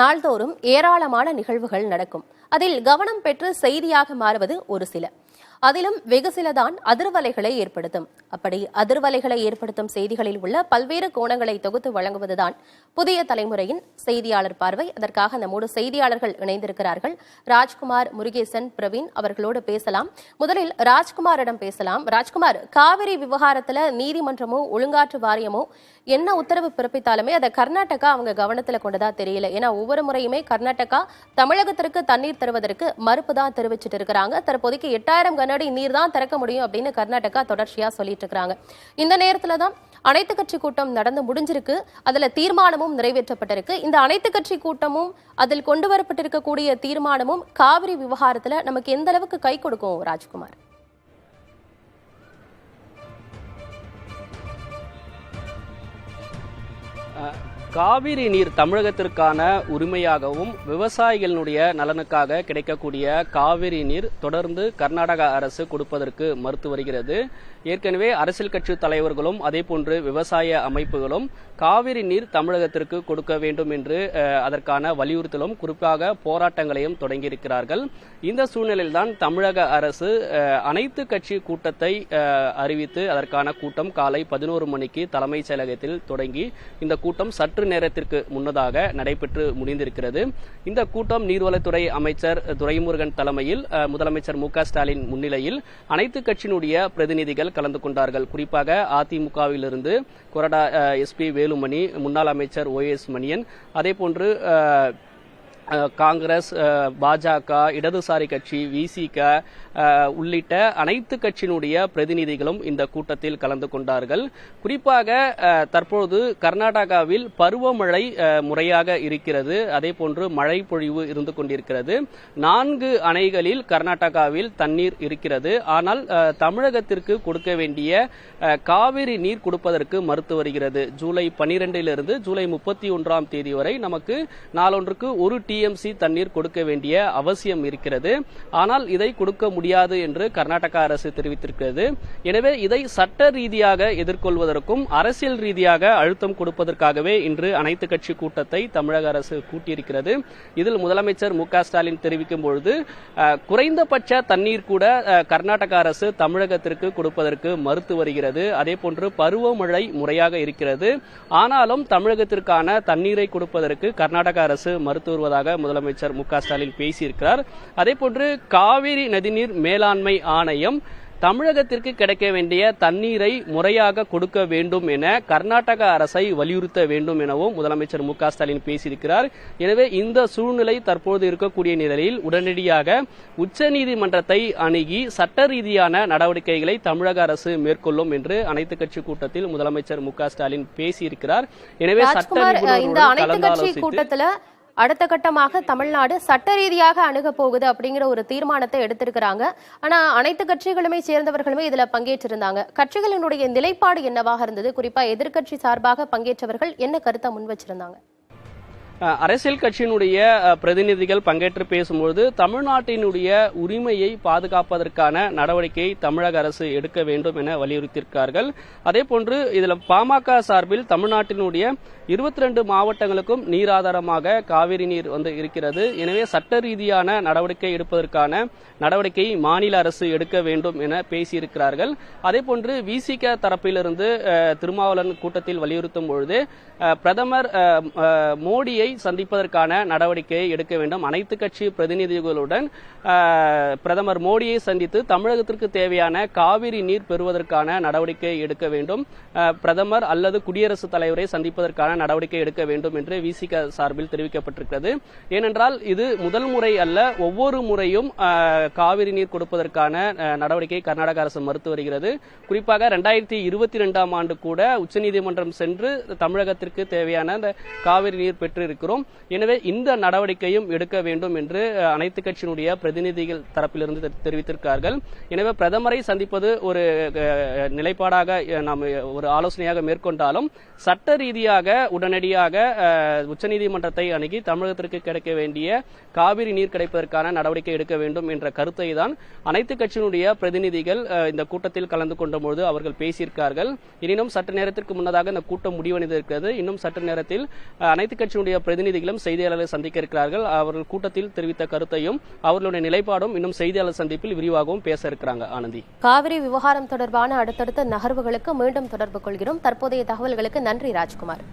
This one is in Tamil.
நாள்தோறும் ஏராளமான நிகழ்வுகள் நடக்கும். அதில் கவனம் பெற்று செய்தியாக மாறுவது ஒரு சில. அதிலும் வெகு சிலதான் அதிர்வலைகளை ஏற்படுத்தும். அப்படி அதிர்வலைகளை ஏற்படுத்தும் செய்திகளில் உள்ள பல்வேறு கோணங்களை தொகுத்து வழங்குவதுதான் புதிய தலைமுறையின் செய்தியாளர் பார்வை. அதற்காக நம்மோடு செய்தியாளர்கள் இணைந்திருக்கிறார்கள். ராஜ்குமார், முருகேசன், பிரவீன் அவர்களோடு பேசலாம். முதலில் ராஜ்குமாரிடம் பேசலாம். ராஜ்குமார், காவிரி விவகாரத்துல நீதிமன்றமோ ஒழுங்காற்று வாரியமோ என்ன உத்தரவு பிறப்பித்தாலுமே அதை கர்நாடகா அவங்க கவனத்துல கொண்டதா தெரியல. ஏன்னா ஒவ்வொரு முறையுமே கர்நாடகா தமிழகத்திற்கு தண்ணீர் தருவதற்கு மறுப்பு தான் தெரிவிச்சிட்டு இருக்கிறாங்க. தற்போதைக்கு 8000 கனஅடி நீர் தான் திறக்க முடியும் அப்படின்னு கர்நாடகா தொடர்ச்சியா சொல்லிட்டு இருக்காங்க. இந்த நேரத்துல தான் அனைத்து கட்சி கூட்டம் நடந்து முடிஞ்சிருக்கு. அதுல தீர்மானமும் நிறைவேற்றப்பட்டிருக்கு. இந்த அனைத்து கட்சி கூட்டமும் அதில் கொண்டு வரப்பட்டிருக்கக்கூடிய தீர்மானமும் காவிரி விவகாரத்துல நமக்கு எந்த அளவுக்கு கை கொடுக்கும் ராஜ்குமார்? காவிரி நீர் தமிழகத்திற்கான உரிமையாகவும் விவசாயிகளுடைய நலனுக்காக கிடைக்கக்கூடிய காவிரி நீர் தொடர்ந்து கர்நாடக அரசு கொடுப்பதற்கு மறுத்து வருகிறது. ஏற்கனவே அரசியல் கட்சி தலைவர்களும் அதேபோன்று விவசாய அமைப்புகளும் காவிரி நீர் தமிழகத்திற்கு கொடுக்க வேண்டும் என்று அதற்கான வலியுறுத்தலும் குறிப்பாக போராட்டங்களையும் தொடங்கியிருக்கிறார்கள். இந்த சூழ்நிலையில்தான் தமிழக அரசு அனைத்து கட்சி கூட்டத்தை அறிவித்து அதற்கான கூட்டம் காலை 11 மணிக்கு தலைமைச் செயலகத்தில் தொடங்கி இந்த கூட்டம் சற்று நேரத்திற்கு முன்னதாக நடைபெற்று முடிந்திருக்கிறது. இந்த கூட்டம் நீர்வளத்துறை அமைச்சர் துரைமுருகன் தலைமையில் முதலமைச்சர் மு.க. ஸ்டாலின் முன்னிலையில் அனைத்து கட்சியினுடைய பிரதிநிதிகள் கலந்து கொண்டார்கள். குறிப்பாக அதிமுகவிலிருந்து கொறடா எஸ்பி வேலுமணி, முன்னாள் அமைச்சர் OS மணியன், அதேபோன்று காங்கிரஸ், பாஜக, இடதுசாரி கட்சி, விசிக உள்ளிட்ட அனைத்து கட்சியினுடைய பிரதிநிதிகளும் இந்த கூட்டத்தில் கலந்து கொண்டார்கள். குறிப்பாக தற்போது கர்நாடகாவில் பருவமழை முறையாக இருக்கிறது. அதேபோன்று மழை பொழிவு இருந்து கொண்டிருக்கிறது. 4 அணைகளில் கர்நாடகாவில் தண்ணீர் இருக்கிறது. ஆனால் தமிழகத்திற்கு கொடுக்க வேண்டிய காவிரி நீர் கொடுப்பதற்கு மறுத்து வருகிறது. ஜூலை 12 ஜூலை 31 தேதி வரை நமக்கு நாளொன்றுக்கு 1 TMC தண்ணீர் கொடுக்க வேண்டிய அவசியம் இருக்கிறது. ஆனால் இதை கொடுக்க முடியாது என்று கர்நாடக அரசு தெரிவித்திருக்கிறது. எனவே இதை சட்ட ரீதியாக எதிர்கொள்வதற்கும் அரசியல் ரீதியாக அழுத்தம் கொடுப்பதற்காகவே இன்று அனைத்து கட்சி கூட்டத்தை தமிழக அரசு கூட்டியிருக்கிறது. இதில் முதலமைச்சர் மு.க. ஸ்டாலின் தெரிவிக்கும் பொழுது குறைந்தபட்ச தண்ணீர் கூட கர்நாடக அரசு தமிழகத்திற்கு கொடுப்பதற்கு மறுத்து வருகிறது. அதேபோன்று பருவமழை முறையாக இருக்கிறது. ஆனாலும் தமிழகத்திற்கான தண்ணீரை கொடுப்பதற்கு கர்நாடக அரசு மறுத்து வருவதாக முதலமைச்சர் மு.க. ஸ்டாலின் பேசியிருக்கிறார். அதேபோன்று காவிரி நதிநீர் மேலாண்மை ஆணையம் தமிழகத்திற்கு கிடைக்க வேண்டிய தண்ணீரை முறையாக கொடுக்க வேண்டும் என கர்நாடக அரசை வலியுறுத்த வேண்டும் எனவும் முதலமைச்சர் மு.க. ஸ்டாலின் பேசியிருக்கிறார். எனவே இந்த சூழ்நிலை தற்போது இருக்கக்கூடிய நிலையில் உடனடியாக உச்சநீதிமன்றத்தை அணுகி சட்ட ரீதியான நடவடிக்கைகளை தமிழக அரசு மேற்கொள்ளும் என்று அனைத்து கட்சி கூட்டத்தில் முதலமைச்சர் மு.க. ஸ்டாலின் பேசியிருக்கிறார். எனவே சட்ட நிபுணர்களுடன் கலந்தாலோசித்து அடுத்த கட்டமாக தமிழ்நாடு சட்ட ரீதியாக அணுக போகுது அப்படிங்கிற ஒரு தீர்மானத்தை எடுத்திருக்கிறாங்க. ஆனா அனைத்து கட்சிகளுமே சேர்ந்தவர்களுமே இதுல பங்கேற்றிருந்தாங்க. கட்சிகளினுடைய நிலைப்பாடு என்னவாக இருந்தது? குறிப்பா எதிர்கட்சி சார்பாக பங்கேற்றவர்கள் என்ன கருத்தை முன் வச்சிருந்தாங்க? அரசியல் கட்சியினுடைய பிரதிநிதிகள் பங்கேற்று பேசும்போது தமிழ்நாட்டினுடைய உரிமையை பாதுகாப்பதற்கான நடவடிக்கையை தமிழக அரசு எடுக்க வேண்டும் என வலியுறுத்தியிருக்கிறார்கள். அதேபோன்று இதில் பாமக சார்பில் தமிழ்நாட்டினுடைய 22 மாவட்டங்களுக்கும் நீர் ஆதாரமாக காவிரி நீர் இருக்கிறது. எனவே சட்ட ரீதியான நடவடிக்கை எடுப்பதற்கான நடவடிக்கையை மாநில அரசு எடுக்க வேண்டும் என பேசியிருக்கிறார்கள். அதேபோன்று விசிக தரப்பிலிருந்து திருமாவளவன் கூட்டத்தில் வலியுறுத்தும் பொழுது பிரதமர் மோடியை சந்திப்பதற்கான நடவடிக்கையை எடுக்க வேண்டும். அனைத்து கட்சி பிரதிநிதிகளுடன் பிரதமர் மோடியை சந்தித்து தமிழகத்திற்கு தேவையான காவிரி நீர் பெறுவதற்கான நடவடிக்கை எடுக்க வேண்டும். பிரதமர் அல்லது குடியரசுத் தலைவரை சந்திப்பதற்கான நடவடிக்கை எடுக்க வேண்டும் என்று விசிக சார்பில் தெரிவிக்கப்பட்டிருக்கிறது. ஏனென்றால் இது முதல் முறை அல்ல, ஒவ்வொரு முறையும் காவிரி நீர் கொடுப்பதற்கான நடவடிக்கையை கர்நாடக அரசு மறுத்து வருகிறது. குறிப்பாக 2022 ஆண்டு கூட உச்சநீதிமன்றம் சென்று தமிழகத்திற்கு தேவையான காவிரி நீர் பெற்றிருக்கிறோம். எனவே இந்த நடவடிக்கையும் எடுக்க வேண்டும் என்று அனைத்து கட்சியினுடைய பிரதிநிதிகள் தரப்பிலிருந்து தெரிவித்திருக்கிறார்கள். எனவே பிரதமரை சந்திப்பது ஒரு நிலைப்பாடாக நாம் ஒரு ஆலோசனையாக மேற்கொண்டாலும் சட்ட ரீதியாக உடனடியாக உச்சநீதிமன்றத்தை அணுகி தமிழகத்திற்கு கிடைக்க வேண்டிய காவிரி நீர் கிடைப்பதற்கான நடவடிக்கை எடுக்க வேண்டும் என்ற கருத்தை தான் அனைத்து கட்சியினுடைய பிரதிநிதிகள் இந்த கூட்டத்தில் கலந்து கொண்டபோது அவர்கள் பேசியிருக்கிறார்கள். எனினும் சற்று நேரத்திற்கு முன்னதாக இந்த கூட்டம் முடிவடைந்திருக்கிறது. இன்னும் சற்று நேரத்தில் அனைத்து கட்சியினுடைய பிரதிநிதிகளும் செய்தியாளர்களை சந்திக்க இருக்கிறார்கள். அவர்கள் கூட்டத்தில் தெரிவித்த கருத்தையும் அவர்களுடைய நிலைப்பாடும் இன்னும் செய்தியாளர் சந்திப்பில் விரிவாகவும் பேச இருக்கிறாங்க. ஆனந்தி, காவிரி விவகாரம் தொடர்பான அடுத்தடுத்த நகர்வுகளுக்கு மீண்டும் தொடர்பு கொள்கிறோம். தற்போதைய தகவல்களுக்கு நன்றி ராஜ்குமார்.